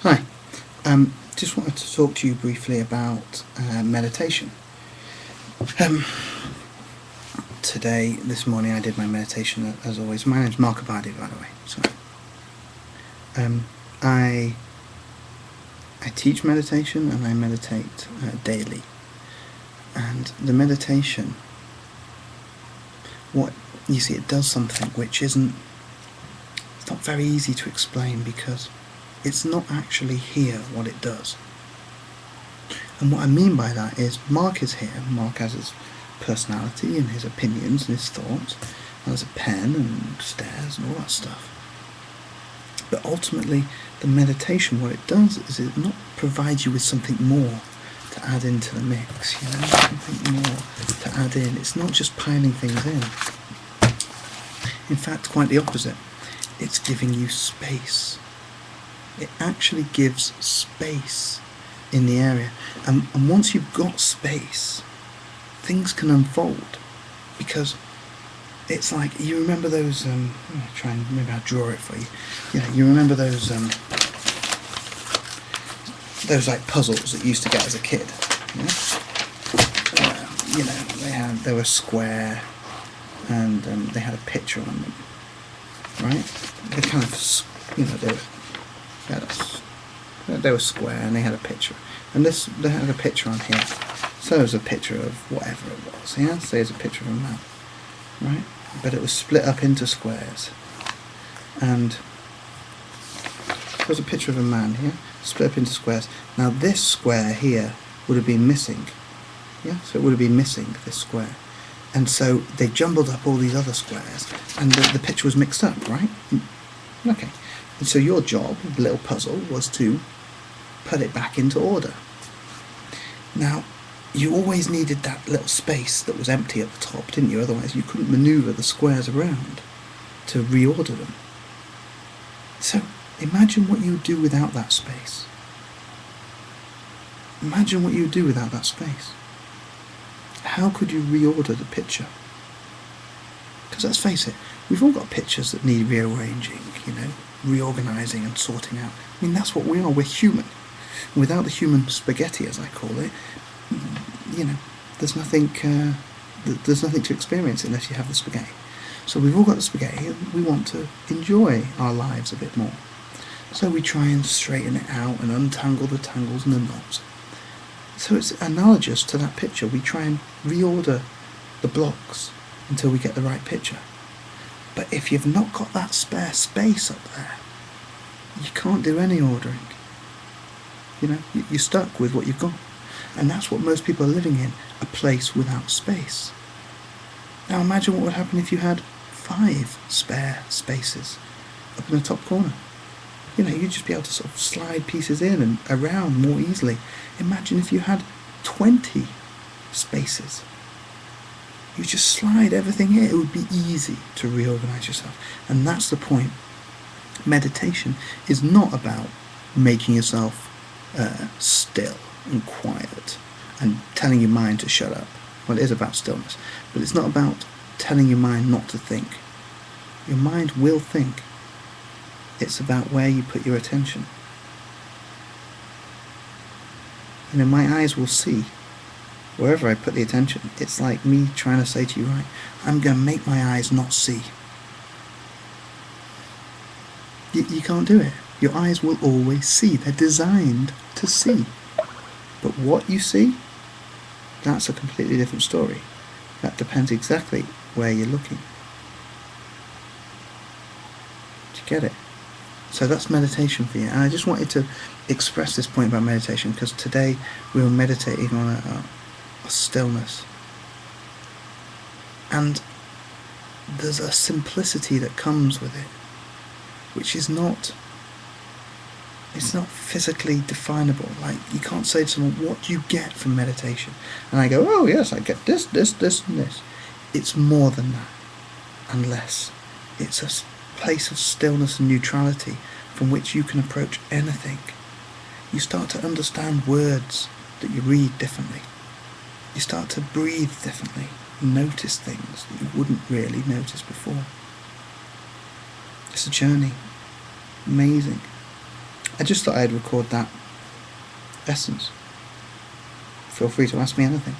Hi. Just wanted to talk to you briefly about meditation. Um, this morning, I did my meditation as always. My name's Mark Abadi, by the way. So, I teach meditation and I meditate daily. And the meditation, what you see, it does something which it's not very easy to explain because it's not actually here what it does. And what I mean by that is Mark is here. Mark has his personality and his opinions and his thoughts. And there's a pen and stairs and all that stuff. But ultimately, the meditation, what it does is it not provides you with something more to add into the mix, something more to add in. It's not just piling things in. In fact, quite the opposite. It's giving you space. It actually gives space in the area. And once you've got space, things can unfold. Because it's like, you remember those, try and maybe I'll draw it for you. You remember those like puzzles that you used to get as a kid. They were square and they had a picture on them, right? They kind of, they were square and they had a picture. And they had a picture on here. So it was a picture of whatever it was, Say it's a picture of a man, right? But it was split up into squares. And there was a picture of a man here, split up into squares. Now this square here would have been missing. So it would have been missing this square. And so they jumbled up all these other squares and the picture was mixed up, right? Okay. And so your job, the little puzzle, was to put it back into order. Now, you always needed that little space that was empty at the top, didn't you? Otherwise you couldn't manoeuvre the squares around to reorder them. So, imagine what you would do without that space. Imagine what you would do without that space. How could you reorder the picture? Because let's face it, we've all got pictures that need rearranging, reorganising and sorting out. I mean, that's what we are. We're human. Without the human spaghetti, as I call it, there's nothing to experience unless you have the spaghetti. So we've all got the spaghetti and we want to enjoy our lives a bit more. So we try and straighten it out and untangle the tangles and the knots. So it's analogous to that picture. We try and reorder the blocks until we get the right picture. But if you've not got that spare space up there, you can't do any ordering. You're stuck with what you've got. And that's what most people are living in, a place without space. Now imagine what would happen if you had 5 spare spaces up in the top corner. You'd just be able to sort of slide pieces in and around more easily. Imagine if you had 20 spaces. You just slide everything in. It would be easy to reorganize yourself. And that's the point. Meditation is not about making yourself still and quiet and telling your mind to shut up. Well, it is about stillness. But it's not about telling your mind not to think. Your mind will think. It's about where you put your attention. My eyes will see. Wherever I put the attention, it's like me trying to say to you, right, I'm going to make my eyes not see. You can't do it. Your eyes will always see. They're designed to see. But what you see, that's a completely different story. That depends exactly where you're looking. Do you get it? So that's meditation for you. And I just wanted to express this point about meditation because today we were meditating on a stillness. And there's a simplicity that comes with it, which is not physically definable. Like, you can't say to someone, what do you get from meditation? And I go, oh yes, I get this, this, this, and this. It's more than that, and less. It's a place of stillness and neutrality from which you can approach anything. You start to understand words that you read differently. You start to breathe differently. Notice things that you wouldn't really notice before. It's a journey. Amazing. I just thought I'd record that essence. Feel free to ask me anything.